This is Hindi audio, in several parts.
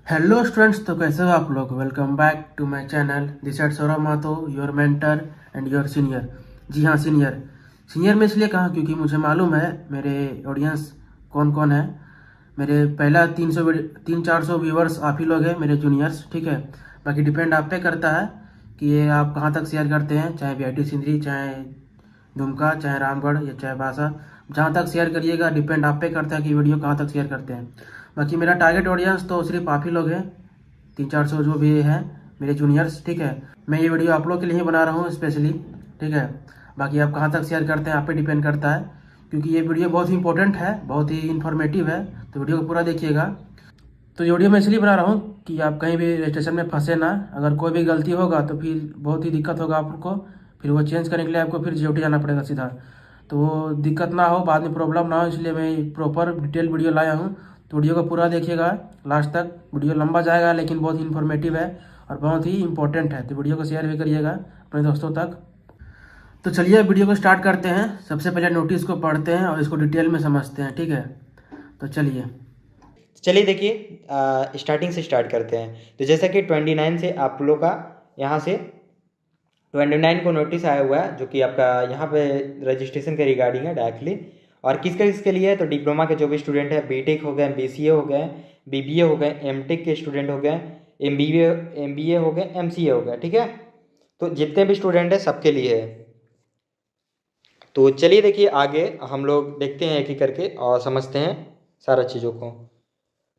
हेलो स्टूडेंट्स, तो कैसे हो आप लोग। Welcome back to my channel. This side Saurabh मातो, your mentor and your senior. जी हाँ, सीनियर। सीनियर में इसलिए कहा क्योंकि मुझे मालूम है मेरे ऑडियंस कौन कौन है। मेरे पहला 300 व्यूवर्स आप ही लोग हैं, मेरे जूनियर्स, ठीक है। बाकी डिपेंड आप पे करता है कि ये आप कहाँ तक शेयर करते हैं, चाहे वीआईटी सिंदरी, चाहे दुमका, चाहे रामगढ़ या चाहे बासा। जहाँ तक शेयर करिएगा डिपेंड आप पे करता है कि वीडियो कहाँ तक शेयर करते हैं। बाकी मेरा टारगेट ऑडियंस तो सिर्फ आप ही लोग हैं, 300-400 जो भी हैं मेरे जूनियर्स, ठीक है। मैं ये वीडियो आप लोग के लिए ही बना रहा हूँ स्पेशली, ठीक है। बाकी आप कहाँ तक शेयर करते हैं आप पे डिपेंड करता है, क्योंकि ये वीडियो बहुत ही इंपॉर्टेंट है, बहुत ही इन्फॉर्मेटिव है। तो वीडियो को पूरा देखिएगा। तो ये वीडियो मैं इसलिए बना रहा हूँ कि आप कहीं भी रजिस्ट्रेशन में फंसे ना। अगर कोई भी गलती होगा तो फिर बहुत ही दिक्कत होगा आपको, फिर वो चेंज करने के लिए आपको फिर जीओटी जाना पड़ेगा सीधा। तो वो दिक्कत ना हो, बाद में प्रॉब्लम ना हो, इसलिए मैं प्रॉपर डिटेल वीडियो लाया हूँ। तो वीडियो को पूरा देखिएगा लास्ट तक। वीडियो लंबा जाएगा लेकिन बहुत ही इन्फॉर्मेटिव है और बहुत ही इंपॉर्टेंट है। तो वीडियो को शेयर भी करिएगा अपने दोस्तों तक। तो चलिए वीडियो को स्टार्ट करते हैं। सबसे पहले नोटिस को पढ़ते हैं और इसको डिटेल में समझते हैं, ठीक है। तो चलिए देखिए, स्टार्टिंग से स्टार्ट करते हैं। तो जैसा कि 29 से आप लोग का यहाँ से 29 को नोटिस आया हुआ है, जो कि आपका यहाँ पे रजिस्ट्रेशन के रिगार्डिंग है डायरेक्टली। और किसके लिए है, तो डिप्लोमा के जो भी स्टूडेंट है, बीटेक हो गए, बीसीए हो गए, बीबीए हो गए, एमटेक के स्टूडेंट हो गए, एमबीए हो गए, एमसीए हो गए, ठीक है। तो जितने भी स्टूडेंट हैं सबके लिए है। तो चलिए देखिए, आगे हम लोग देखते हैं एक एक करके और समझते हैं सारा चीज़ों को।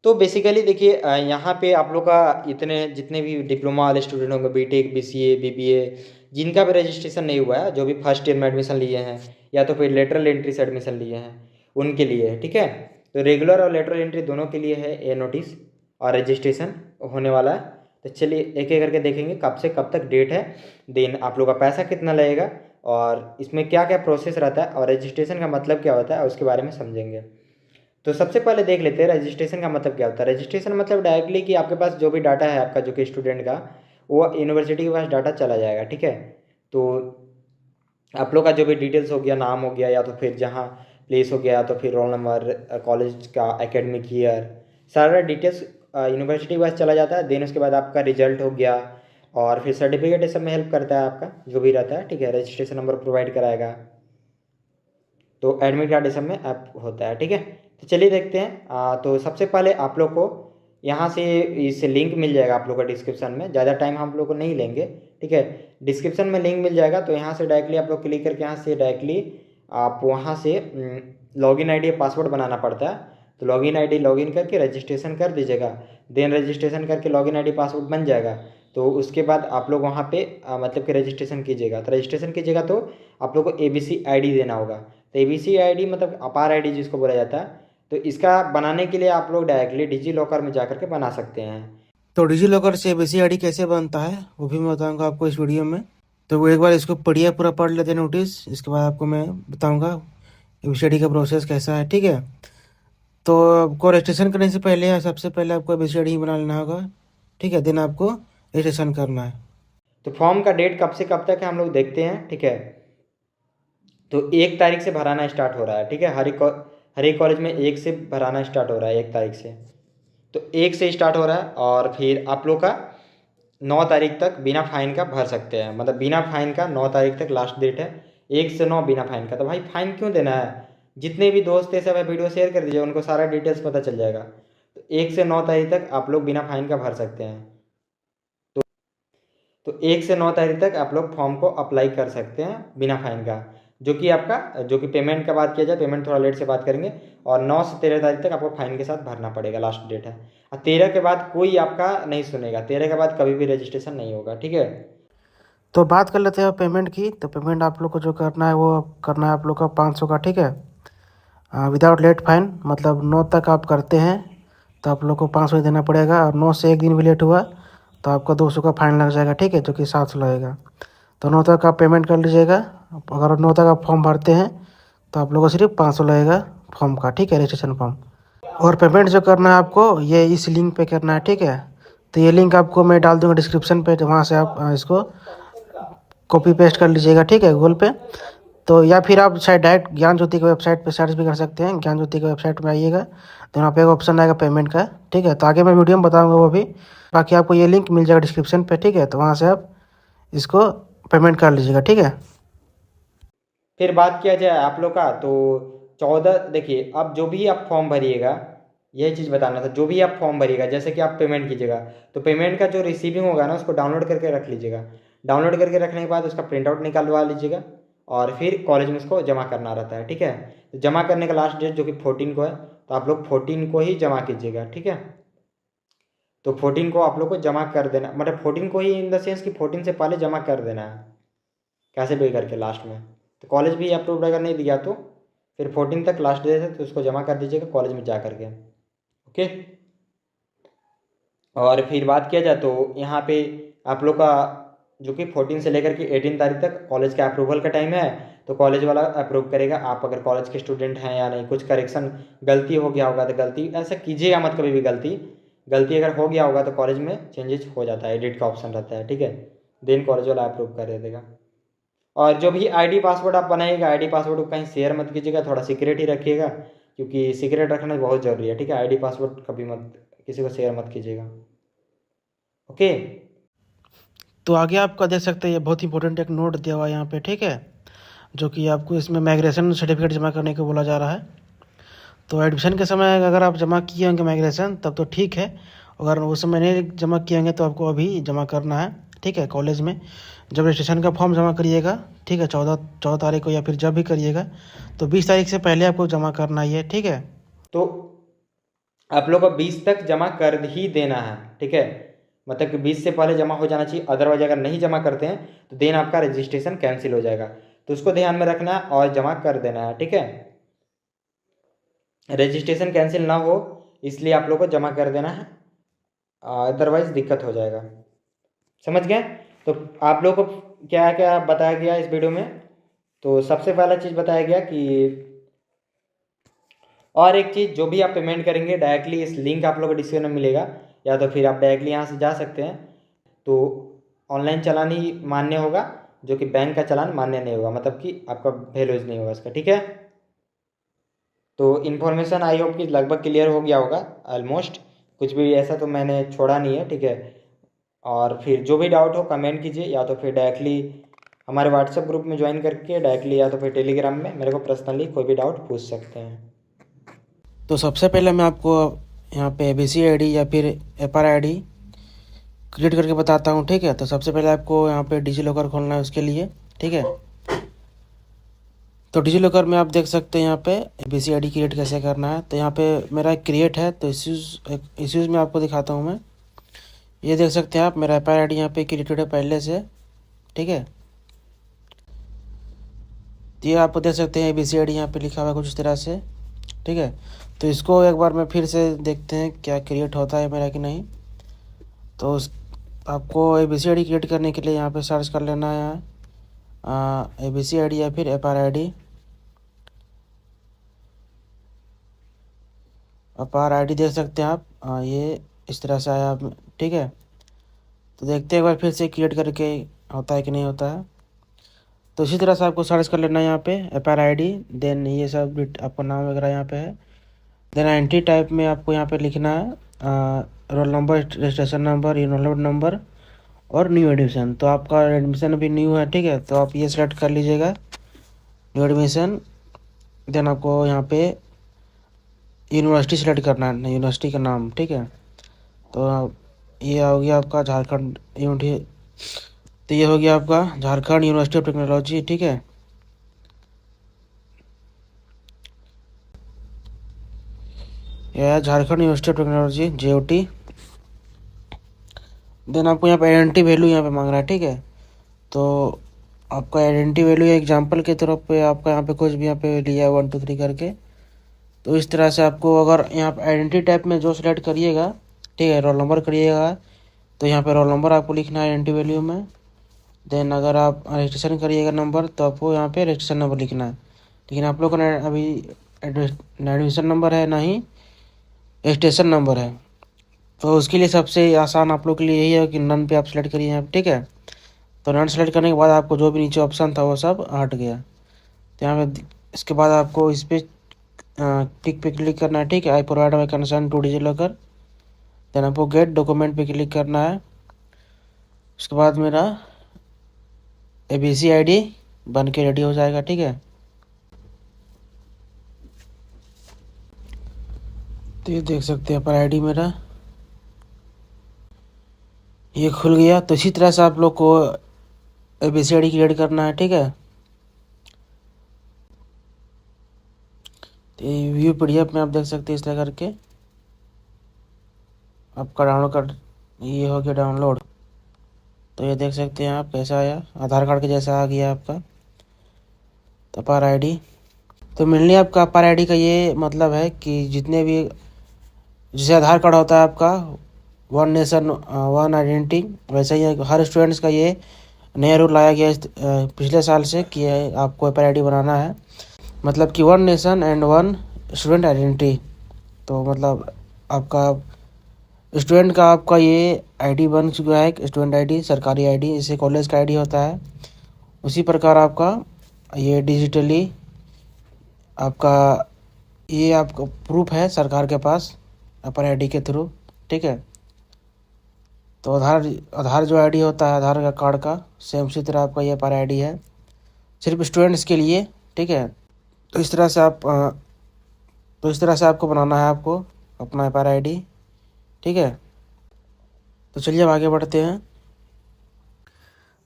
तो बेसिकली देखिए, यहाँ पे आप लोग का इतने जितने भी डिप्लोमा वाले स्टूडेंट होंगे, बीटेक, बीसीए, बीबीए, जिनका भी रजिस्ट्रेशन नहीं हुआ है, जो भी फर्स्ट ईयर में एडमिशन लिए हैं या तो फिर लेटरल एंट्री से एडमिशन लिए हैं, उनके लिए है, ठीक है। तो रेगुलर और लेटरल एंट्री दोनों के लिए है ये नोटिस और रजिस्ट्रेशन होने वाला है। तो चलिए एक एक करके देखेंगे कब से कब तक डेट है, देन आप लोग का पैसा कितना लगेगा और इसमें क्या क्या प्रोसेस रहता है और रजिस्ट्रेशन का मतलब क्या होता है उसके बारे में समझेंगे। तो सबसे पहले देख लेते हैं रजिस्ट्रेशन का मतलब क्या होता है। रजिस्ट्रेशन मतलब डायरेक्टली कि आपके पास जो भी डाटा है आपका, जो कि स्टूडेंट का, वो यूनिवर्सिटी के पास डाटा चला जाएगा, ठीक है। तो आप लोग का जो भी डिटेल्स हो गया, नाम हो गया, या तो फिर जहाँ प्लेस हो गया, या तो फिर रोल नंबर, कॉलेज का एकेडमिक ईयर, सारा डिटेल्स यूनिवर्सिटी के पास चला जाता है। देन उसके बाद आपका रिजल्ट हो गया और फिर सर्टिफिकेट, ये सब में हेल्प करता है आपका जो भी रहता है, ठीक है। रजिस्ट्रेशन नंबर प्रोवाइड कराएगा, तो एडमिट कार्ड इस सब में ऐप होता है, ठीक है। तो चलिए देखते हैं। तो सबसे पहले आप लोग को यहाँ से इस लिंक मिल जाएगा आप लोग का डिस्क्रिप्शन में। ज़्यादा टाइम हम लोग को नहीं लेंगे, ठीक है। डिस्क्रिप्शन में लिंक मिल जाएगा, तो यहाँ से डायरेक्टली आप लोग क्लिक करके यहाँ से डायरेक्टली आप वहाँ से लॉगिन आईडी पासवर्ड बनाना पड़ता है। तो लॉगिन आईडी लॉगिन करके रजिस्ट्रेशन कर दीजिएगा। देन रजिस्ट्रेशन करके लॉगिन आईडी पासवर्ड बन जाएगा। तो उसके बाद आप लोग वहाँ पे मतलब कि रजिस्ट्रेशन कीजिएगा। तो रजिस्ट्रेशन कीजिएगा तो आप लोग को ABC ID देना होगा। तो ABC ID मतलब अपार ID जिसको बोला जाता है। तो इसका बनाने के लिए आप लोग डायरेक्टली डिजी लॉकर में जा करके बना सकते हैं। तो डिजी लॉकर से एबीसी आईडी कैसे बनता है वो भी मैं बताऊंगा आपको इस वीडियो में। तो वो एक बार इसको पढ़िए, पूरा पढ़ लेते हैं नोटिस, इसके बाद आपको मैं बताऊंगा एबीसी आईडी का प्रोसेस कैसा है, ठीक है। तो आपको रजिस्ट्रेशन करने से पहले सबसे पहले आपको एबीसी आईडी बना लेना होगा, ठीक है। देन आपको रजिस्ट्रेशन करना है। तो फॉर्म का डेट कब से कब तक है हम लोग देखते हैं, ठीक है। तो 1 तारीख से भराना स्टार्ट हो रहा है, ठीक है। हर एक कॉलेज में 1 से भराना स्टार्ट हो रहा है, 1 तारीख से। तो 1 से स्टार्ट हो रहा है और फिर आप लोग का 9 तारीख तक बिना फाइन का भर सकते हैं। मतलब बिना फाइन का 9 तारीख तक लास्ट डेट है। 1 से 9 बिना फाइन का। तो भाई फाइन क्यों देना है, जितने भी दोस्त है सब वीडियो शेयर कर दीजिए, उनको सारा डिटेल्स पता चल जाएगा। तो 1 से 9 तारीख तक आप लोग बिना फाइन का भर सकते हैं। तो 1 से 9 तारीख तक आप लोग फॉर्म को अप्लाई कर सकते हैं बिना फाइन का। जो कि आपका जो कि पेमेंट का बात किया जाए, पेमेंट थोड़ा लेट से बात करेंगे। और 9 से 13 तारीख तक आपको फाइन के साथ भरना पड़ेगा, लास्ट डेट है। और 13 के बाद कोई आपका नहीं सुनेगा, 13 के बाद कभी भी रजिस्ट्रेशन नहीं होगा, ठीक है। तो बात कर लेते हैं पेमेंट की। तो पेमेंट आप लोग को जो करना है वो करना है आप लोग का 500 का, ठीक है। विदाउट लेट फाइन, मतलब 9 तक आप करते हैं तो आप लोग को 500 देना पड़ेगा, और 9 से एक दिन भी लेट हुआ तो आपको 200 का फाइन लग जाएगा, ठीक है, जो कि 700 लगेगा। तो 9 तक आप पेमेंट कर लीजिएगा। अगर 9 तक आप फॉर्म भरते हैं तो आप लोगों को सिर्फ 500 लगेगा फॉर्म का, ठीक है, रजिस्ट्रेशन फॉर्म। और पेमेंट जो करना है आपको ये इस लिंक पे करना है, ठीक है। तो ये लिंक आपको मैं डाल दूँगा डिस्क्रिप्शन पे, तो वहाँ से आप इसको कॉपी पेस्ट कर लीजिएगा, ठीक है, गूगल पे। तो या फिर आप शायद डायरेक्ट ज्ञान ज्योति की वेबसाइट पे सर्च भी कर सकते हैं। ज्ञान ज्योति की वेबसाइट में आइएगा तो यहाँ पे एक ऑप्शन आएगा पेमेंट का, ठीक है। तो आगे मैं वीडियो में बताऊँगा वो भी, बाकी आपको ये लिंक मिल जाएगा डिस्क्रिप्शन पे, ठीक है। तो वहाँ से आप इसको पेमेंट कर लीजिएगा, ठीक है। फिर बात किया जाए आप लोग का, तो 14 देखिए, अब जो भी आप फॉर्म भरिएगा, यही चीज़ बताना था, जो भी आप फॉर्म भरिएगा, जैसे कि आप पेमेंट कीजिएगा, तो पेमेंट का जो रिसीविंग होगा ना, उसको डाउनलोड करके रख लीजिएगा। डाउनलोड करके रखने के बाद उसका प्रिंट आउट निकलवा लीजिएगा और फिर कॉलेज में उसको जमा करना रहता है, ठीक है। तो जमा करने का लास्ट डेट जो कि 14 को है, तो आप लोग 14 को ही जमा कीजिएगा, ठीक है। तो 14 को आप लोग को जमा कर देना, मतलब 14 को ही इन द सेंस कि 14 से पहले जमा कर देना है, कैसे भी करके लास्ट में। तो कॉलेज भी अप्रूव्ड अगर नहीं दिया तो फिर 14 तक लास्ट डेट है, तो उसको जमा कर दीजिएगा कॉलेज में जा करके, ओके। और फिर बात किया जाए तो यहाँ पे आप लोग का जो कि 14 से लेकर के 18 तारीख तक कॉलेज का अप्रूवल का टाइम है, तो कॉलेज वाला अप्रूव करेगा। आप अगर कॉलेज के स्टूडेंट हैं या नहीं, कुछ करेक्शन गलती हो गया होगा तो गलती ऐसा कीजिएगा मत कभी भी। गलती अगर हो गया होगा तो कॉलेज में चेंजेस हो जाता है, एडिट का ऑप्शन रहता है, ठीक है। देन कॉलेज वाला अप्रूव कर देगा। और जो भी आईडी पासवर्ड आप बनाइएगा, आईडी पासवर्ड को कहीं शेयर मत कीजिएगा, थोड़ा सीक्रेट ही रखिएगा, क्योंकि सीक्रेट रखना बहुत ज़रूरी है, ठीक है। आईडी पासवर्ड कभी मत किसी को शेयर मत कीजिएगा, ओके। तो आगे आपका देख सकते हैं, ये बहुत इंपॉर्टेंट एक नोट दिया हुआ है यहाँ पे, ठीक है, जो कि आपको इसमें माइग्रेशन सर्टिफिकेट जमा करने को बोला जा रहा है। तो एडमिशन के समय अगर आप जमा किए होंगे माइग्रेशन तब तो ठीक है, अगर उस समय नहीं जमा किए होंगे तो आपको अभी जमा करना है, ठीक है। कॉलेज में जब रजिस्ट्रेशन का फॉर्म जमा करिएगा, ठीक है, 14 तारीख को, या फिर जब भी करिएगा तो 20 तारीख से पहले आपको जमा करना ही है, ठीक है। तो आप लोग को 20 तक जमा कर ही देना है, ठीक है। मतलब कि 20 से पहले जमा हो जाना चाहिए, अदरवाइज अगर नहीं जमा करते हैं तो देन आपका रजिस्ट्रेशन कैंसिल हो जाएगा। तो उसको ध्यान में रखना है और जमा कर देना है, ठीक है। रजिस्ट्रेशन कैंसिल ना हो इसलिए आप लोग को जमा कर देना है, अदरवाइज दिक्कत हो जाएगा, समझ गए। तो आप लोग को क्या क्या बताया गया इस वीडियो में, तो सबसे पहला चीज़ बताया गया कि, और एक चीज़, जो भी आप पेमेंट करेंगे डायरेक्टली इस लिंक आप लोग को डिस्क्रिप्शन में मिलेगा, या तो फिर आप डायरेक्टली यहाँ से जा सकते हैं। तो ऑनलाइन चालान ही मान्य होगा, जो कि बैंक का चालान मान्य नहीं होगा, मतलब कि आपका वैल्यूज नहीं होगा इसका, ठीक है। तो इन्फॉर्मेशन आई होप कि लगभग क्लियर हो गया होगा ऑलमोस्ट, कुछ भी ऐसा तो मैंने छोड़ा नहीं है, ठीक है। और फिर जो भी डाउट हो कमेंट कीजिए, या तो फिर डायरेक्टली हमारे व्हाट्सएप ग्रुप में ज्वाइन करके डायरेक्टली, या तो फिर टेलीग्राम में मेरे को पर्सनली कोई भी डाउट पूछ सकते हैं। तो सबसे पहले मैं आपको यहाँ पे ABC ID या फिर FR ID क्रिएट करके बताता हूँ, ठीक है। तो सबसे पहले आपको यहाँ पे डिजी लॉकर खोलना है उसके लिए, ठीक है। तो डिजी लॉकर में आप देख सकते हैं यहाँ पे ABC ID क्रिएट कैसे करना है। तो यहाँ पे मेरा क्रिएट है, तो इश्यूज़ में आपको दिखाता हूँ मैं। ये देख सकते हैं आप, मेरा FR ID यहाँ पे क्रिएटेड है पहले से, ठीक है। तो ये आप देख सकते हैं ABC ID यहाँ पे लिखा हुआ है कुछ इस तरह से, ठीक है। तो इसको एक बार मैं फिर से देखते हैं क्या क्रिएट होता है मेरा कि नहीं। तो आपको ABC ID क्रिएट करने के लिए यहाँ पे सर्च कर लेना है ABC ID या फिर FR ID। FR ID देख सकते हैं आप, ये इस तरह से आया, ठीक है। तो देखते हैं एक बार फिर से क्रिएट करके होता है कि नहीं होता है। तो इसी तरह से आपको सर्च कर लेना है यहाँ पे FR ID, देन ये सब आपका नाम वगैरह यहाँ पे है। देन एंट्री टाइप में आपको यहाँ पे लिखना है roll number, registration number, enrolment number और न्यू एडमिशन। तो आपका एडमिशन अभी न्यू है, ठीक है, तो आप ये सेलेक्ट कर लीजिएगा न्यू एडमिशन। देन आपको यहाँ पे यूनिवर्सिटी सेलेक्ट करना है, यूनिवर्सिटी का नाम, ठीक है। तो ये हो गया आपका झारखंड यूनिवर्सिटी, तो ये हो गया आपका झारखंड यूनिवर्सिटी ऑफ टेक्नोलॉजी, ठीक है। यह है Jharkhand university of technology JOT। Then आपको यहाँ पे आइडेंटिटी वैल्यू यहाँ पे मांग रहा है, ठीक है। तो आपका आइडेंटिटी वैल्यू एग्जांपल के तौर पे आपका यहाँ पे कुछ भी यहाँ पे लिया है 1 2 3 करके। तो इस तरह से आपको अगर यहाँ पे आइडेंटिटी टाइप में जो सिलेक्ट करिएगा, ठीक है, रोल नंबर करिएगा तो यहाँ पे रोल नंबर आपको लिखना है आइडेंटिटी वैल्यू में। देन अगर आप रजिस्ट्रेशन करिएगा नंबर तो आपको यहाँ पे रजिस्ट्रेशन नंबर लिखना है। लेकिन आप लोग का अभी एडमिशन नंबर है, ना ही रजिस्ट्रेशन नंबर है। तो उसके लिए सबसे आसान आप लोग के लिए यही है कि नन पे आप सेलेक्ट करिए यहाँ पे, ठीक है। तो नन सेलेक्ट करने के बाद आपको जो भी नीचे ऑप्शन था वो सब हट गया। तो यहाँ पे इसके बाद आपको इस पर टिक पे क्लिक करना है, ठीक है। I provide my concern to DigiLocker. Then आपको गेट डॉक्यूमेंट पे क्लिक करना है। उसके बाद मेरा ABC ID बन के रेडी हो जाएगा, ठीक है। तो ये देख सकते हैं पर ID मेरा ये खुल गया। तो इसी तरह से आप लोग को ABC ID क्रिएट करना है, ठीक है। तो ये व्यू PDF में आप देख सकते हैं इस तरह करके आपका डाउनलोड कर, ये हो गया डाउनलोड। तो ये देख सकते हैं आप कैसा आया, आधार कार्ड के जैसा आ गया आपका। तो अपार ID, तो मेनली आपका अपार ID का ये मतलब है कि जितने भी जैसे आधार कार्ड होता है आपका वन नेशन वन आइडेंटिटी, वैसे ही हर स्टूडेंट्स का ये नया रूल लाया गया पिछले साल से कि आपको अपार ID बनाना है, मतलब कि one nation and one student identity. तो मतलब आपका स्टूडेंट का आपका ये ID बन चुका है, स्टूडेंट ID सरकारी ID, जैसे कॉलेज का ID होता है उसी प्रकार आपका ये डिजिटली आपका ये आपका प्रूफ है सरकार के पास अपर ID के थ्रू, ठीक है। तो आधार जो ID होता है आधार का कार्ड का सेम उसी तरह आपका ये अपर ID है, सिर्फ स्टूडेंट्स के लिए, ठीक है। तो इस तरह से आपको बनाना है आपको अपना अपर ID, ठीक है। तो चलिए अब आगे बढ़ते हैं।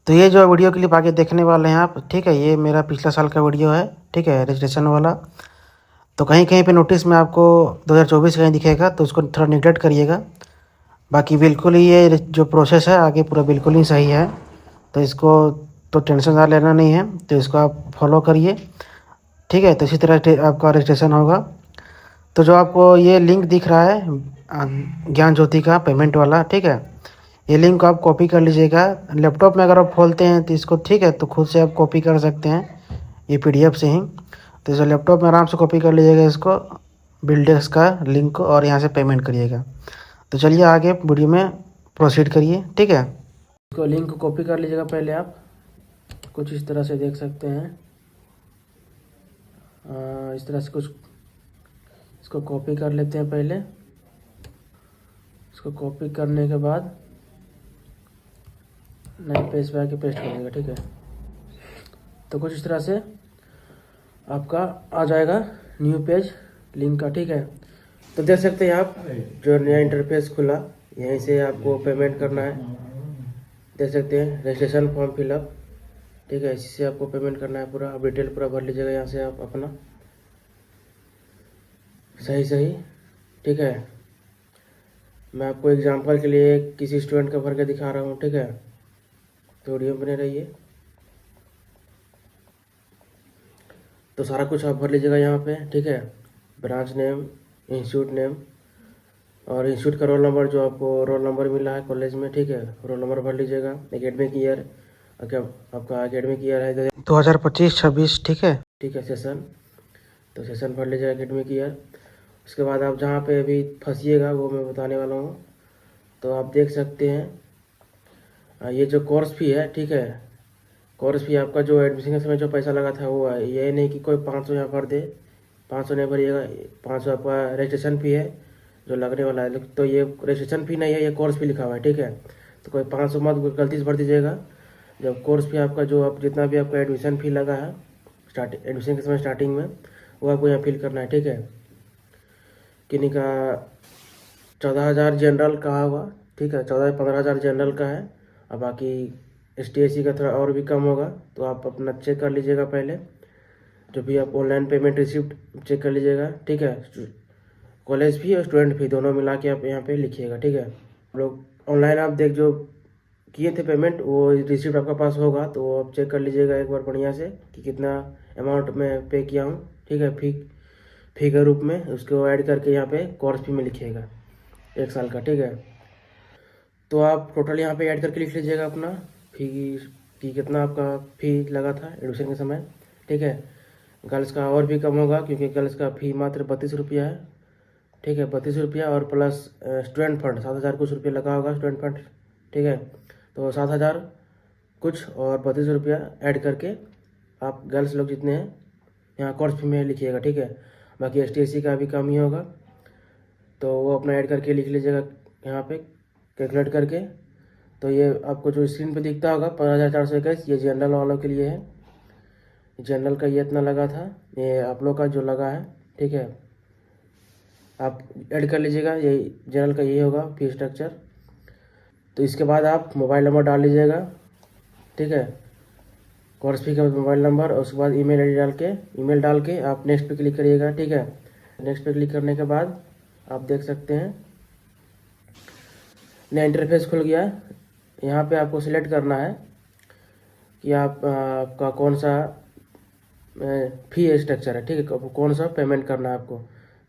तो ये जो वीडियो क्लिप आगे देखने वाले हैं आप, ठीक है, ये मेरा पिछला साल का वीडियो है, ठीक है, रजिस्ट्रेशन वाला। तो कहीं कहीं पे नोटिस में आपको 2024 कहीं दिखेगा तो उसको थोड़ा निगलेक्ट करिएगा। बाकी बिल्कुल ही ये जो प्रोसेस है आगे पूरा बिल्कुल ही सही है, तो इसको तो टेंशन ज़्यादा लेना नहीं है, तो इसको आप फॉलो करिए, ठीक है। तो इसी तरह आपका रजिस्ट्रेशन होगा। तो जो आपको ये लिंक दिख रहा है ज्ञान ज्योति का पेमेंट वाला, ठीक है, ये लिंक को आप कॉपी कर लीजिएगा। लैपटॉप में अगर आप खोलते हैं तो इसको, ठीक है, तो खुद से आप कॉपी कर सकते हैं ये PDF से ही। तो जो लैपटॉप में आराम से कॉपी कर लीजिएगा इसको, बिल्डेक्स का लिंक को, और यहाँ से पेमेंट करिएगा। तो चलिए आगे वीडियो में प्रोसीड करिए, ठीक है। इसको लिंक को कॉपी कर लीजिएगा पहले आप, कुछ इस तरह से देख सकते हैं। इस तरह से कुछ इसको कॉपी कर लेते हैं पहले। इसको कॉपी करने के बाद नए पेज पे आके पेस्ट कर देगा, ठीक है। तो कुछ इस तरह से आपका आ जाएगा न्यू पेज लिंक का, ठीक है। तो देख सकते हैं आप जो नया इंटरफेस खुला, यहीं से आपको पेमेंट करना है। देख सकते हैं रजिस्ट्रेशन फॉर्म फिलअप, ठीक है, इसी से आपको पेमेंट करना है पूरा। अब डिटेल पूरा भर लीजिएगा यहाँ से आप अपना सही, ठीक है। मैं आपको एग्जांपल के लिए किसी स्टूडेंट का भर के दिखा रहा हूँ, ठीक है। तो वीडियो बने रहिए। तो सारा कुछ आप भर लीजिएगा यहाँ पे, ठीक है। ब्रांच नेम, इंस्टीट्यूट नेम और इंस्टीट्यूट का रोल नंबर, जो आपको रोल नंबर मिला है कॉलेज में, ठीक है, रोल नंबर भर लीजिएगा। एकेडमिक ईयर, आपका एकेडमिक ईयर है 2025-26, ठीक है, सेशन। तो सेशन भर लीजिएगा एकेडमिक ईयर। उसके बाद आप जहाँ पे अभी फंसिएगा वो मैं बताने वाला हूँ। तो आप देख सकते हैं ये जो कोर्स फी है, ठीक है, कोर्स फी आपका जो एडमिशन के समय जो पैसा लगा था वो है। ये नहीं कि कोई 500 यहाँ भर दे, 500 नहीं भरिएगा। 500 आपका रजिस्ट्रेशन फ़ी है जो लगने वाला है। तो ये रजिस्ट्रेशन फ़ी नहीं है, ये कोर्स फी लिखा हुआ है, ठीक है। तो कोई 500 मत गलती से भर दीजिएगा। जब कोर्स फी आपका जो आप जितना भी आपका एडमिशन फ़ी लगा है एडमिशन के समय स्टार्टिंग में, वो आपको यहाँ फिल करना है, ठीक है। किन्हीं का 14,000 जनरल का होगा, ठीक है, 14-15,000 जनरल का है। और बाकी ST/SC का थोड़ा और भी कम होगा। तो आप अपना चेक कर लीजिएगा पहले, जो भी आप ऑनलाइन पेमेंट रिसिप्ट चेक कर लीजिएगा, ठीक है। कॉलेज फी और स्टूडेंट फी दोनों मिला के आप यहाँ पे लिखिएगा, ठीक है। आप लोग ऑनलाइन आप जो किए थे पेमेंट, वो रिसिप्ट आपका पास होगा तो आप चेक कर लीजिएगा एक बार बढ़िया से कि कितना अमाउंट में पे किया हूँ, ठीक है। फी के रूप में उसको ऐड करके यहाँ पे कोर्स फी में लिखिएगा 1 साल का, ठीक है। तो आप टोटल यहाँ पे ऐड करके लिख लीजिएगा अपना फी कितना आपका फ़ी लगा था एडमिशन के समय, ठीक है। गर्ल्स का और भी कम होगा क्योंकि गर्ल्स का फ़ी मात्र 32 रुपया है, ठीक है, 32 रुपया। और प्लस स्टूडेंट फंड 7,000 कुछ रुपये लगा होगा स्टूडेंट फंड, ठीक है। तो 7,000 कुछ और 32 रुपया ऐड करके आप गर्ल्स लोग जितने हैं यहाँ कोर्स फी में लिखिएगा, ठीक है। बाकी STC का भी कम ही होगा, तो वो अपना ऐड करके लिख लीजिएगा यहाँ पे कैलकुलेट करके। तो ये आपको जो स्क्रीन पे दिखता होगा 15,421, ये जनरल वालों के लिए है। जनरल का ये इतना लगा था, ये आप लोग का जो लगा है, ठीक है। आप ऐड कर लीजिएगा, यही जनरल का यही होगा फी स्ट्रक्चर। तो इसके बाद आप मोबाइल नंबर डाल लीजिएगा, ठीक है। कोर्स फी का मोबाइल नंबर और उसके बाद ईमेल आईडी डाल के आप नेक्स्ट पे क्लिक करिएगा, ठीक है। नेक्स्ट पे क्लिक करने के बाद आप देख सकते हैं नया इंटरफेस खुल गया। यहाँ पे आपको सिलेक्ट करना है कि आपका कौन सा फी स्ट्रक्चर है, ठीक है, कौन सा पेमेंट करना है आपको।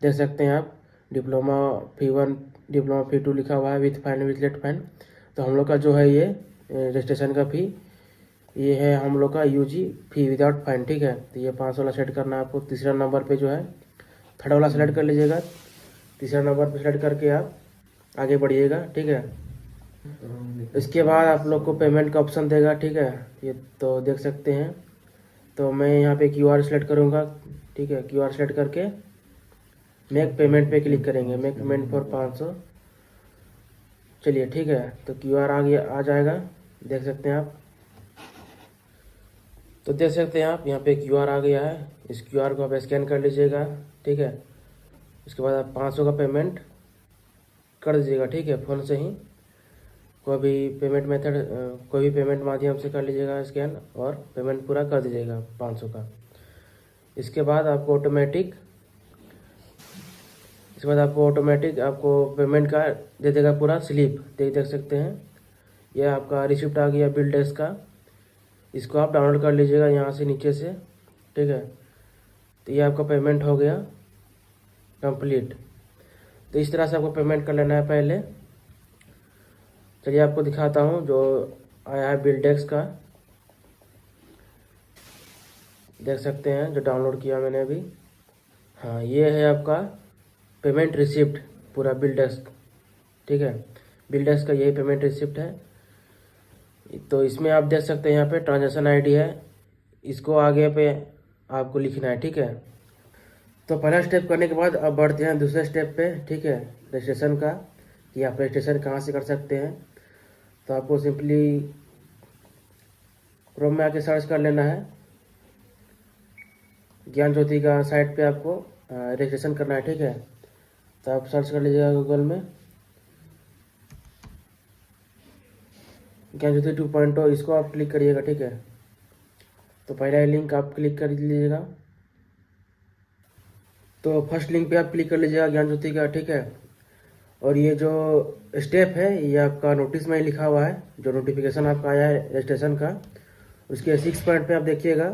देख सकते हैं आप डिप्लोमा फी 1, डिप्लोमा फी 2 लिखा हुआ है with fine with late fine. तो हम लोग का जो है ये रजिस्ट्रेशन का फ़ी ये है हम लोग का UG फी विदाउट फाइन, ठीक है। तो ये 500 वाला सेलेक्ट करना है आपको। तीसरा नंबर पे जो है थर्ड वाला सेलेक्ट कर लीजिएगा। तीसरा नंबर पे सेलेक्ट करके आप आगे बढ़िएगा, ठीक है। इसके बाद आप लोग को पेमेंट का ऑप्शन देगा, ठीक है। ये तो देख सकते हैं। तो मैं यहाँ पे QR सेलेक्ट करूँगा, ठीक है। QR सेलेक्ट करके मेक पेमेंट पे क्लिक करेंगे, मेक पेमेंट फॉर 500। चलिए, ठीक है। तो QR आ जाएगा, देख सकते हैं आप। तो देख सकते हैं आप यहाँ पे QR आ गया है। इस QR को आप स्कैन कर लीजिएगा, ठीक है। उसके बाद आप 500 का पेमेंट कर दीजिएगा, ठीक है, फ़ोन से ही। कोई भी पेमेंट मेथड कोई भी पेमेंट माध्यम से कर लीजिएगा स्कैन और पेमेंट पूरा कर दीजिएगा 500 का। इसके बाद आपको ऑटोमेटिक आपको पेमेंट का दे देगा पूरा स्लिप। देख सकते हैं यह आपका रिसिप्ट आ गया बिल डेस्क का। इसको आप डाउनलोड कर लीजिएगा यहाँ से नीचे से, ठीक है। तो ये आपका पेमेंट हो गया कंप्लीट। तो इस तरह से आपको पेमेंट कर लेना है पहले। चलिए आपको दिखाता हूँ जो आया है बिल डेस्क का। देख सकते हैं जो डाउनलोड किया मैंने अभी। हाँ, ये है आपका पेमेंट रिसिप्ट पूरा बिल डेस्क, ठीक है। बिल डेस्क का यही पेमेंट रिसिप्ट है। तो इसमें आप देख सकते हैं यहाँ पे ट्रांजैक्शन ID है, इसको आगे पे आपको लिखना है, ठीक है। तो पहला स्टेप करने के बाद अब बढ़ते हैं दूसरे स्टेप पे, ठीक है, रजिस्ट्रेशन का, कि आप रजिस्ट्रेशन कहाँ से कर सकते हैं। तो आपको सिंपली क्रोम में आके सर्च कर लेना है। ज्ञान ज्योति का साइट पे आपको रजिस्ट्रेशन करना है, ठीक है। तो आप सर्च कर लीजिएगा गूगल में ज्ञान ज्योति 2.0, इसको आप क्लिक करिएगा, ठीक है। तो पहला लिंक आप क्लिक कर लीजिएगा। तो फर्स्ट लिंक पे आप क्लिक कर लीजिएगा ज्ञान ज्योति का, ठीक है। और ये जो स्टेप है ये आपका नोटिस में ही लिखा हुआ है, जो नोटिफिकेशन आपका आया है रजिस्ट्रेशन का, उसके 6 पॉइंट पे आप देखिएगा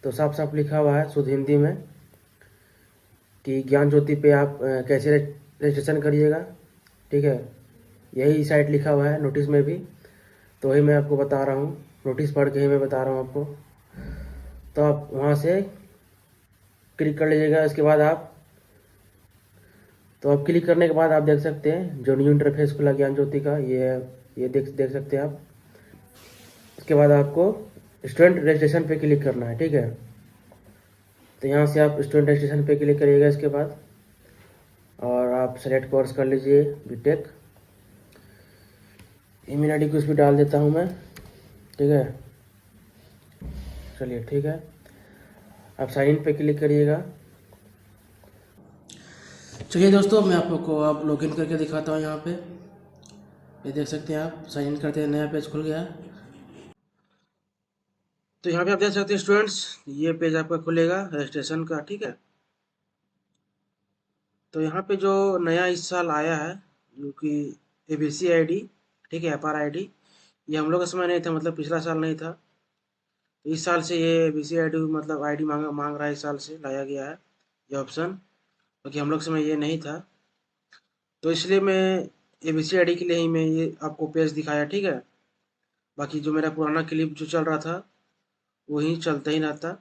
तो साफ साफ लिखा हुआ है शुद्ध हिंदी में कि ज्ञान ज्योति पे आप कैसे रजिस्ट्रेशन करिएगा, ठीक है। यही साइट लिखा हुआ है नोटिस में भी, तो वही मैं आपको बता रहा हूँ, नोटिस पढ़ के ही मैं बता रहा हूँ आपको। तो आप वहाँ से क्लिक कर लीजिएगा। इसके बाद आप क्लिक करने के बाद आप देख सकते हैं जो न्यू इंटरफेस खुला ज्ञान ज्योति का, ये देख सकते हैं आप। इसके बाद आपको स्टूडेंट रजिस्ट्रेशन पे क्लिक करना है, ठीक है। तो यहाँ से आप स्टूडेंट रजिस्ट्रेशन पे क्लिक करिएगा इसके बाद, और आप सेलेक्ट कोर्स कर लीजिए बीटेक। ईमेल ID कुछ भी डाल देता हूँ मैं, ठीक है। चलिए, ठीक है। आप साइन इन पे क्लिक करिएगा। चलिए दोस्तों, मैं आप लोग को अब लॉगिन करके दिखाता हूँ। यहाँ पे ये देख सकते हैं आप, साइन इन करते हैं, नया पेज खुल गया। तो यहाँ पे आप देख सकते हैं स्टूडेंट्स, ये पेज आपका खुलेगा रजिस्ट्रेशन का, ठीक है। तो यहाँ पे जो नया इस साल आया है जो कि ABC ID, ठीक है, FR ID, ये हम लोग का समय नहीं था, मतलब पिछला साल नहीं था। तो इस साल से ये ABC ID मतलब ID मांग रहा है, इस साल से लाया गया है ये ऑप्शन, क्योंकि हम लोग समय ये नहीं था। तो इसलिए मैं ABC ID के लिए ही मैं ये आपको पेज दिखाया, ठीक है। बाकी जो मेरा पुराना क्लिप जो चल रहा था वही चलता ही रहता।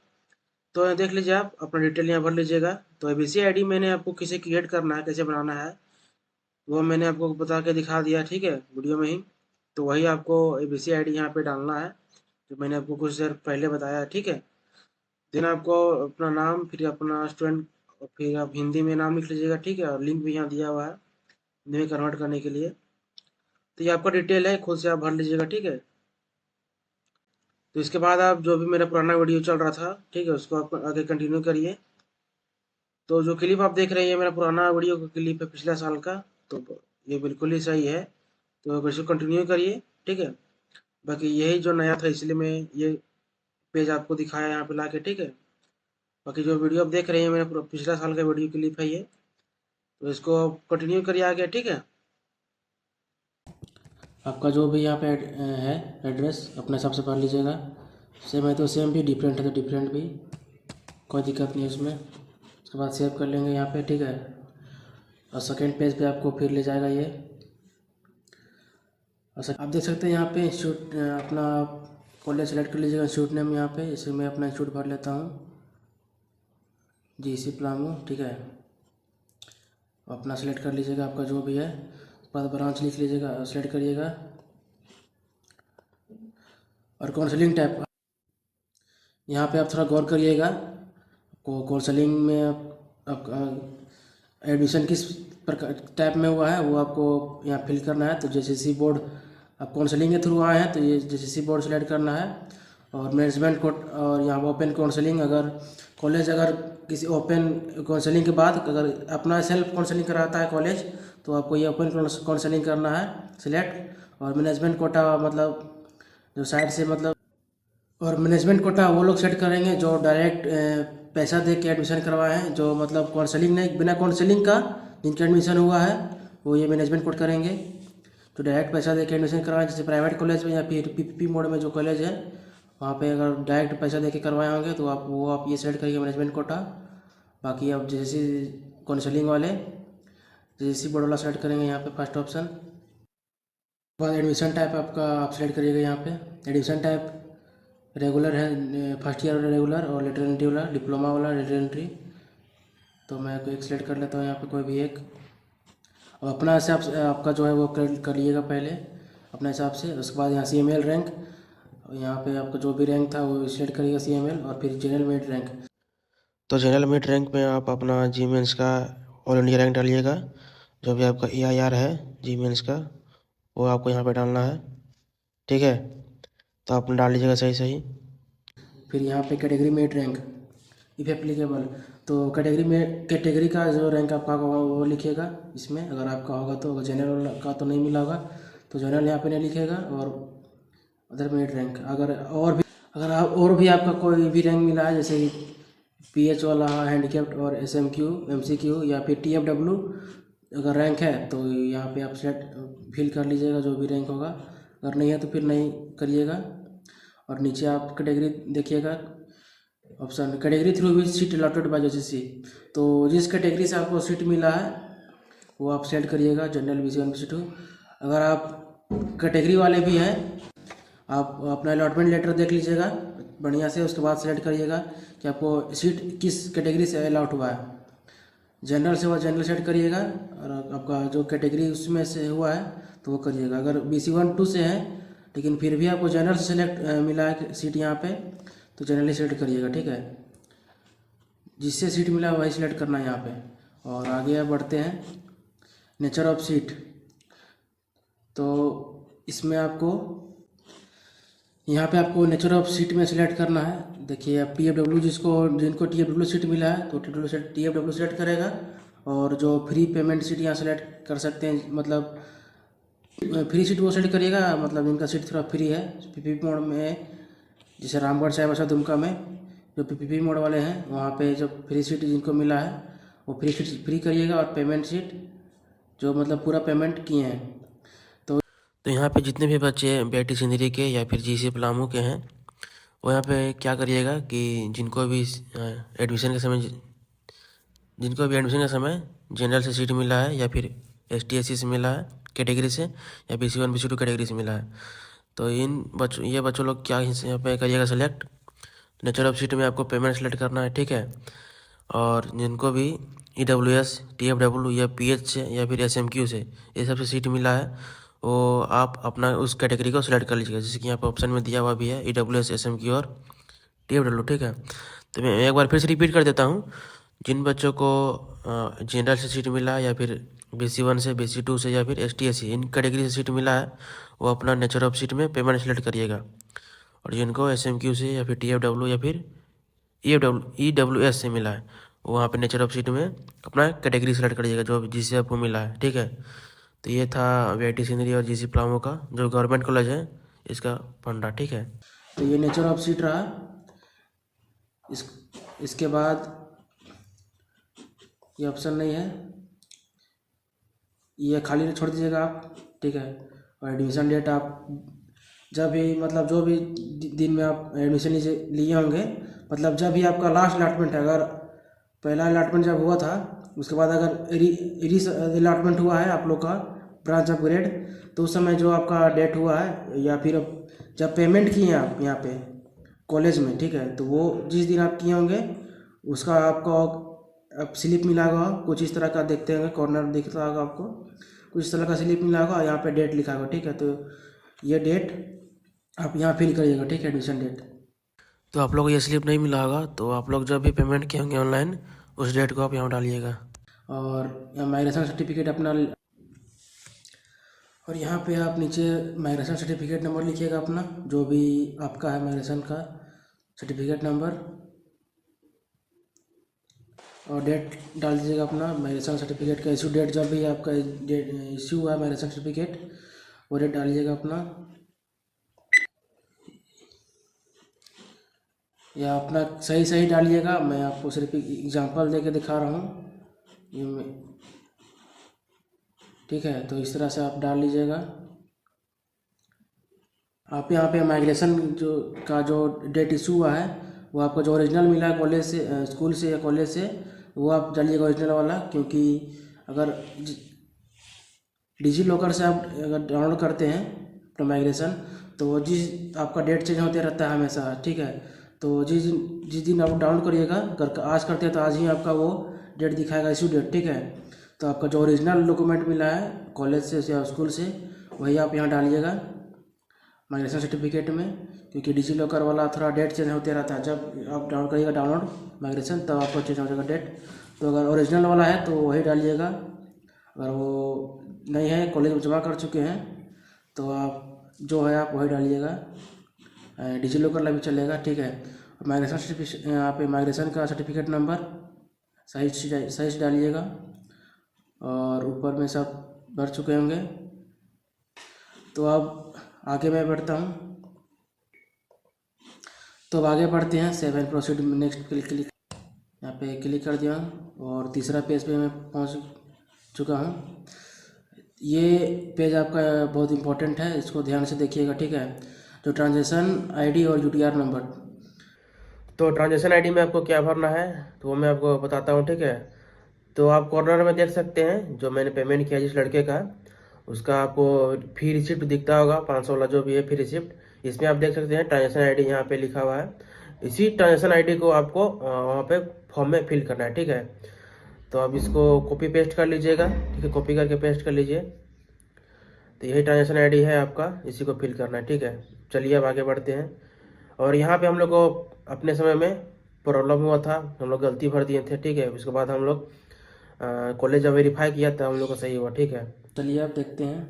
तो यहाँ देख लीजिए, आप अपना डिटेल यहाँ भर लीजिएगा। तो ABC ID मैंने आपको कैसे क्रिएट करना है, कैसे बनाना है, वो मैंने आपको बता के दिखा दिया, ठीक है, वीडियो में ही। तो वही आपको ABC ID यहाँ पे डालना है जो मैंने आपको कुछ देर पहले बताया, ठीक है। देन आपको अपना नाम, फिर अपना स्टूडेंट, फिर आप हिंदी में नाम लिख लीजिएगा, ठीक है। और लिंक भी यहाँ दिया हुआ है हिंदी में कन्वर्ट करने के लिए। तो ये आपका डिटेल है, खुद से आप भर लीजिएगा, ठीक है। तो इसके बाद आप जो भी मेरा पुराना वीडियो चल रहा था, ठीक है, उसको आप आगे कंटिन्यू करिए। तो जो क्लिप आप देख रहे हैं, ये मेरा पुराना वीडियो का क्लिप है पिछले साल का। तो ये बिल्कुल ही सही है, तो इसको कंटिन्यू करिए, ठीक है। बाकी यही जो नया था, इसलिए मैं ये पेज आपको दिखाया यहाँ पे लाके, ठीक है। बाकी जो वीडियो आप देख रहे हैं, मेरा पूरा पिछला साल का वीडियो क्लिप है ये। तो इसको कंटिन्यू करिए आगे, ठीक है। आपका जो भी यहाँ पे है एड्रेस, अपने हिसाब से भर लीजिएगा। सेम है तो सेम भी, डिफरेंट है तो डिफरेंट भी, कोई दिक्कत नहीं है इसमें। उसके बाद सेव कर लेंगे यहाँ पे, ठीक है। और सेकेंड पेज पे आपको फिर ले जाएगा ये। और आप देख सकते हैं यहाँ पे इंस्टीट्यूट, अपना कॉलेज सेलेक्ट कर लीजिएगा, इंस्टीट्यूट नेम यहाँ पे। इसे मैं अपना इंस्टीट्यूट भर लेता हूँ, GC प्लामो, ठीक है। अपना सेलेक्ट कर लीजिएगा आपका जो भी है। उसके बाद ब्रांच लिख लीजिएगा, सेलेक्ट करिएगा। और काउंसलिंग टाइप, यहाँ पे आप थोड़ा गौर करिएगा। काउंसलिंग में आप एडमिशन किस प्रकार टाइप में हुआ है वो आपको यहाँ फिल करना है। तो JCC बोर्ड, आप काउंसलिंग के थ्रू आए हैं तो ये JCC बोर्ड सेलेक्ट करना है। और मैनेजमेंट कोट, और यहाँ ओपन काउंसलिंग, अगर कॉलेज अगर किसी ओपन काउंसलिंग के बाद अगर अपना सेल्फ काउंसलिंग कराता है कॉलेज, तो आपको ये ओपन काउंसलिंग करना है सिलेक्ट। और मैनेजमेंट कोटा मतलब जो साइड से मतलब, और मैनेजमेंट कोटा वो लोग सेट करेंगे जो डायरेक्ट पैसा दे के एडमिशन करवाए हैं, जो मतलब काउंसलिंग नहीं, बिना काउंसलिंग का जिनका एडमिशन हुआ है वो ये मैनेजमेंट कोट करेंगे। तो डायरेक्ट पैसा दे के एडमिशन करवाएं, जैसे प्राइवेट कॉलेज में या फिर PPP मोड में जो कॉलेज है, वहाँ पे अगर डायरेक्ट पैसा दे के करवाए होंगे तो आप ये सेलेक्ट करिए मैनेजमेंट कोटा। बाकी आप जैसे काउंसलिंग वाले JCC बोर्ड वाला सेलेक्ट करेंगे यहाँ पे फर्स्ट ऑप्शन। बाद एडमिशन टाइप आपका आप सेलेक्ट करिएगा यहाँ पे। एडमिशन टाइप रेगुलर है, फर्स्ट ईयर वाला रेगुलर, और लेटर एंट्री वाला, डिप्लोमा वाला लेटर एंट्री। तो मैं एक सेलेक्ट कर लेता हूँ यहाँ पे, कोई भी एक। और अपना हिसाब से आपका जो है वो कर लीजिएगा पहले अपने हिसाब से। उसके बाद यहाँ CML रैंक, यहाँ पे आपका जो भी रैंक था वो सेलेक्ट करिएगा CML। और फिर जनरल मेरिट रैंक, तो जनरल मेरिट रैंक में आप अपना जी मेंस का ऑल इंडिया रैंक डालिएगा। जो भी आपका EIR है जी मेंस का, वो आपको यहाँ पे डालना है, ठीक है। तो आप डाल लीजिएगा सही सही। फिर यहाँ पे category merit rank if applicable, तो कैटेगरी का जो रैंक आपका होगा वो लिखिएगा इसमें, अगर आपका होगा तो। अगर जनरल का तो नहीं मिला होगा तो जनरल यहाँ पे नहीं लिखेगा। और अदर मेरिट रैंक, अगर और भी आपका कोई भी रैंक मिला है, जैसे PH वाला, हैंडीकैप्ड और SMQ MCQ या फिर TFW अगर रैंक है, तो यहाँ पे आप सेलेक्ट फिल कर लीजिएगा जो भी रैंक होगा। अगर नहीं है तो फिर नहीं करिएगा। और नीचे आप कैटेगरी देखिएगा, option category through which seat allotted by JCC। तो जिस कैटेगरी से आपको सीट मिला है वो आप सेलेक्ट करिएगा, जनरल BC1 BC2। अगर आप कैटेगरी वाले भी हैं, आप अपना अलॉटमेंट लेटर देख लीजिएगा बढ़िया से। उसके बाद सेलेक्ट करिएगा कि आपको सीट किस कैटेगरी से अलॉट हुआ है। जनरल से हुआ जनरल सेलेक्ट करिएगा, और आपका जो कैटेगरी उसमें से हुआ है तो वो करिएगा। अगर BC1 2 से है लेकिन फिर भी आपको जनरल से सेलेक्ट मिला है सीट यहाँ पे, तो जनरली सेलेक्ट करिएगा, ठीक है। जिससे सीट मिला वही सिलेक्ट करना है यहाँ पे। और आगे बढ़ते हैं, नेचर ऑफ सीट। तो इसमें आपको यहाँ पे आपको नेचर ऑफ सीट में सिलेक्ट करना है। देखिए आप TFW, जिनको TFW सीट मिला है तो TFW सेलेक्ट करेगा। और जो फ्री पेमेंट सीट यहाँ सेलेक्ट कर सकते हैं, मतलब फ्री सीट वो सेलेक्ट करिएगा, मतलब जिनका सीट थोड़ा फ्री है PPP मोड में, जैसे रामगढ़ चाईबासा दुमका में जो PPP मोड वाले हैं, वहाँ पे जो फ्री सीट जिनको मिला है वो फ्री करिएगा। और पेमेंट सीट जो मतलब पूरा पेमेंट किए हैं, तो यहाँ पे जितने भी बच्चे BIT सिंदरी के या फिर GC प्लामो के हैं, वो यहाँ पे क्या करिएगा कि जिनको भी एडमिशन के समय जनरल से सीट मिला है या फिर ST SC से मिला है कैटेगरी से, या BC1 BC2 कैटेगरी से मिला है, तो ये बच्चों लोग क्या यहाँ पे करिएगा सेलेक्ट। नेचर ऑफ सीट में आपको पेमेंट सेलेक्ट करना है, ठीक है। और जिनको भी EWS TFW या PH से या फिर SMQ से ये सबसे सीट मिला है, वो आप अपना उस कैटेगरी को सिलेक्ट कर लीजिएगा, जैसे कि यहाँ पर ऑप्शन में दिया हुआ भी है EWS SMQ और TFW, ठीक है। तो मैं एक बार फिर से रिपीट कर देता हूँ। जिन बच्चों को जनरल से सीट मिला है या फिर BC 1 से BC 2 से या फिर ST SC इन कैटेगरी से सीट मिला है, वो अपना नेचर ऑफ सीट में पेमेंट सेलेक्ट करिएगा। और जिनको SMQ से या फिर TFW या फिर EWS से मिला है, वो वहाँ पे नेचर ऑफ सीट में अपना कैटेगरी सेलेक्ट करिएगा जो जिससे आपको मिला है, ठीक है। तो ये था VIT सीनरी और GC प्लामो का जो गवर्नमेंट कॉलेज है इसका फंडा, ठीक है। तो ये नेचर ऑफ सीट रहा। इसके बाद ये ऑप्शन नहीं है, ये खाली छोड़ दीजिएगा आप, ठीक है। और एडमिशन डेट आप जब भी मतलब जो भी दिन में आप एडमिशन लिए होंगे, मतलब जब भी आपका लास्ट अलॉटमेंट है, अगर पहला अलॉटमेंट जब हुआ था उसके बाद अगर री अलॉटमेंट हुआ है आप लोग का ब्रांच अपग्रेड, तो उस समय जो आपका डेट हुआ है या फिर जब पेमेंट किए हैं आप यहाँ पे कॉलेज में, ठीक है, तो वो जिस दिन आप किए होंगे उसका आपको अब स्लिप मिला होगा कुछ इस तरह का, देखते होंगे कॉर्नर दिखता होगा आपको, कुछ इस तरह का स्लिप मिला होगा, यहाँ पे डेट लिखा होगा, ठीक है। तो ये डेट आप यहाँ फिल करिएगा, ठीक है, एडमिशन डेट। तो आप लोग को ये स्लिप नहीं मिला होगा तो आप लोग जब भी पेमेंट किए होंगे ऑनलाइन उस डेट को आप यहाँ डालिएगा। और माइग्रेशन सर्टिफिकेट अपना, और यहाँ पे आप नीचे माइग्रेशन सर्टिफिकेट नंबर लिखिएगा अपना, जो भी आपका है माइग्रेशन का सर्टिफिकेट नंबर, और डेट डाल दीजिएगा अपना माइग्रेशन सर्टिफिकेट का इशू डेट, जब भी आपका डेट इशू हुआ है माइग्रेशन सर्टिफिकेट वो डेट डालिएगा अपना, या अपना सही सही डालिएगा। मैं आपको सिर्फ एग्जांपल देके दिखा रहा हूँ ये, ठीक है। तो इस तरह से आप डाल लीजिएगा। आप यहाँ पे माइग्रेशन जो डेट इशू हुआ है वो आपको जो ओरिजिनल मिला है कॉलेज से, स्कूल से या कॉलेज से, वो आप डालिएगा ओरिजिनल वाला, क्योंकि अगर डिजी लॉकर से आप अगर डाउनलोड करते हैं तो माइग्रेशन, तो जिस आपका डेट चेंज होते रहता है हमेशा, ठीक है। तो जिस दिन आप डाउनलोड करिएगा, अगर आज करते हैं तो आज ही आपका वो डेट दिखाएगा, इशू डेट, ठीक है। तो आपका जो ओरिजिनल डॉक्यूमेंट मिला है कॉलेज से या स्कूल से वही आप यहाँ डालिएगा माइग्रेशन सर्टिफिकेट में, क्योंकि डिजी लॉकर वाला थोड़ा डेट चेंज होते रहता है। जब आप डाउनलोड करिएगा डाउनलोड माइग्रेशन तब आपको चेंज हो जाएगा डेट। तो अगर ओरिजिनल वाला है तो वही डालिएगा, अगर वो नहीं है कॉलेज में जमा कर चुके हैं तो आप जो है आप वही डालिएगा, डिजी लॉकर वाला भी चलेगा, ठीक है। माइग्रेशन सर्टिफिकेट, यहाँ पे माइग्रेशन का सर्टिफिकेट नंबर सही से डालिएगा, और ऊपर में सब भर चुके होंगे। तो अब आगे मैं बढ़ता हूँ, तो अब आगे बढ़ते हैं 7 प्रोसीड में, नेक्स्ट क्लिक यहाँ पे क्लिक कर दिया और तीसरा पेज पे मैं पहुँच चुका हूँ। ये पेज आपका बहुत इम्पोर्टेंट है, इसको ध्यान से देखिएगा, ठीक है। जो ट्रांजेक्शन ID और UTR नंबर, तो ट्रांजेक्शन ID में आपको क्या भरना है तो वो मैं आपको बताता हूँ, ठीक है। तो आप कॉर्नर में देख सकते हैं जो मैंने पेमेंट किया जिस लड़के का, उसका आपको फी रिसिप्ट दिखता होगा 500 वाला जो भी है फी रिसिप्ट, इसमें आप देख सकते हैं ट्रांजेक्शन ID यहाँ पे लिखा हुआ है। इसी ट्रांजेक्शन ID को आपको वहाँ पे फॉर्म में फिल करना है, ठीक है। तो अब इसको कॉपी पेस्ट कर लीजिएगा, ठीक है, कॉपी करके पेस्ट कर लीजिए। तो यही ट्रांजेक्शन ID है आपका, इसी को फिल करना है, ठीक है। चलिए अब आगे बढ़ते हैं। और यहाँ पे हम लोग को अपने समय में प्रॉब्लम हुआ था, हम लोग गलती भर दिए थे, ठीक है। उसके बाद हम लोग कॉलेज जब वेरीफाई किया था हम लोग को सही हुआ, ठीक है। चलिए अब देखते हैं,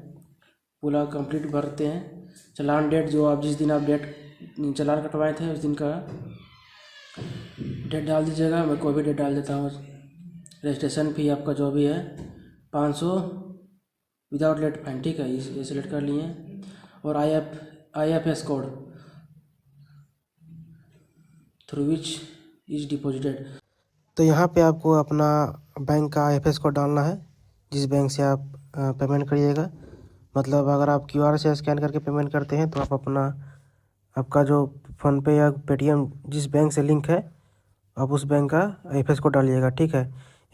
पूरा कंप्लीट भरते हैं। चालान डेट, जो आप जिस दिन आप डेट चालान कटवाए थे उस दिन का डेट डाल दीजिएगा। मैं कोई भी डेट डाल देता हूँ। रजिस्ट्रेशन फी आपका जो भी है 500 विदाउट लेट फाइन, ठीक है, ये सिलेक्ट कर लिए। और IFS code through which is deposited, तो यहाँ पे आपको अपना बैंक का IFS कोड डालना है जिस बैंक से आप पेमेंट करिएगा। मतलब अगर आप QR से स्कैन करके पेमेंट करते हैं तो आप आपका जो फ़ोनपे या पेटीएम जिस बैंक से लिंक है आप उस बैंक का IFS कोड डालिएगा, ठीक है।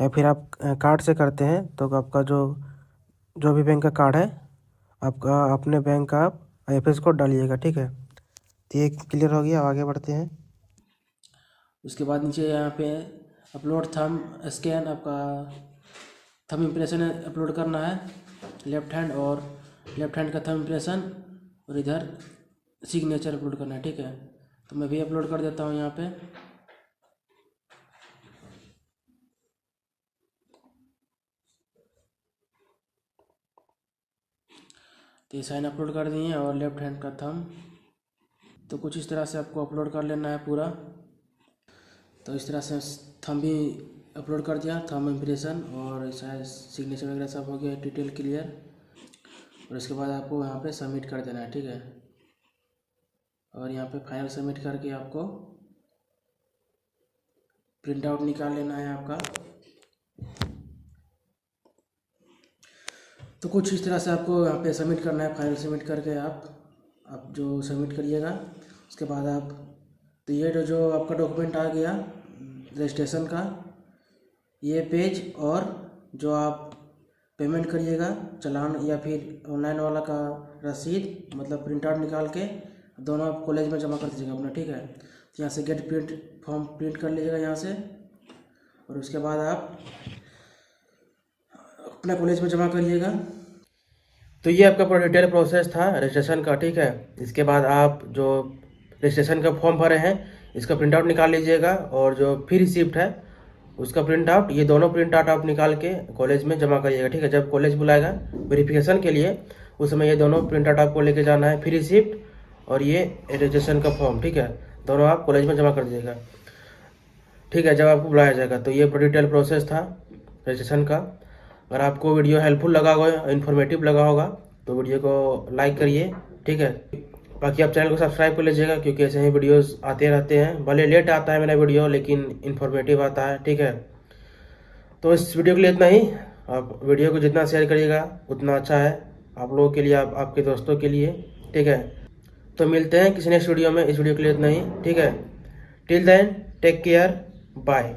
या फिर आप कार्ड से करते हैं तो आपका जो भी बैंक का कार्ड है आपका अपने बैंक का आप IFS कोड डालिएगा, ठीक है। तो ये क्लियर हो गया, आगे बढ़ते हैं। उसके बाद नीचे यहाँ पे अपलोड थंब स्कैन, आपका थंब इम्प्रेशन अपलोड करना है, लेफ्ट हैंड का थंब इम्प्रेशन, और इधर सिग्नेचर अपलोड करना है, ठीक है। तो मैं भी अपलोड कर देता हूँ यहाँ पे। ये साइन अपलोड कर दिए और लेफ्ट हैंड का थंब। तो कुछ इस तरह से आपको अपलोड कर लेना है पूरा। तो इस तरह से थंब भी अपलोड कर दिया, थंब इम्प्रेशन और शायद सिग्नेचर वगैरह सब हो गया, डिटेल क्लियर। और इसके बाद आपको यहाँ पे सबमिट कर देना है, ठीक है। और यहाँ पे फाइनल सबमिट करके आपको प्रिंट आउट निकाल लेना है आपका। तो कुछ इस तरह से आपको यहाँ पे सबमिट करना है। फाइनल सबमिट करके आप जो सबमिट करिएगा उसके बाद आप, तो ये जो आपका डॉक्यूमेंट आ गया रजिस्ट्रेशन का, ये पेज और जो आप पेमेंट करिएगा चालान या फिर ऑनलाइन वाला का रसीद, मतलब प्रिंट आउट निकाल के दोनों आप कॉलेज में जमा कर दीजिएगा अपना, ठीक है। तो यहाँ से गेट प्रिंट फॉर्म प्रिंट कर लीजिएगा यहाँ से, और उसके बाद आप अपना कॉलेज में जमा करिएगा। तो ये आपका पूरा डिटेल प्रोसेस था रजिस्ट्रेशन का, ठीक है। इसके बाद आप जो रजिस्ट्रेशन का फॉर्म भरे हैं इसका प्रिंट आउट निकाल लीजिएगा, और जो फी रिसिप्ट है उसका प्रिंट आउट, ये दोनों प्रिंट आउट आप निकाल के कॉलेज में जमा करिएगा, ठीक है। जब कॉलेज बुलाएगा वेरिफिकेशन के लिए उस समय ये दोनों प्रिंट आउट आपको लेके जाना है, फी रिसिप्ट और ये रजिस्ट्रेशन का फॉर्म, ठीक है। दोनों आप कॉलेज में जमा कर दीजिएगा, ठीक है, जब आपको बुलाया जाएगा। तो ये पूरा डिटेल प्रोसेस था रजिस्ट्रेशन का। अगर आपको वीडियो हेल्पफुल लगा होगा, इन्फॉर्मेटिव लगा होगा, तो वीडियो को लाइक करिए, ठीक है। बाकी आप चैनल को सब्सक्राइब कर लीजिएगा, क्योंकि ऐसे ही वीडियोस आते रहते हैं। भले लेट आता है मेरा वीडियो, लेकिन इन्फॉर्मेटिव आता है, ठीक है। तो इस वीडियो के लिए इतना ही। आप वीडियो को जितना शेयर करिएगा उतना अच्छा है आप लोगों के लिए, आपके दोस्तों के लिए, ठीक है। तो मिलते हैं किसी नेक्स्ट वीडियो में। इस वीडियो के लिए इतना ही, ठीक है। Till then take care, bye.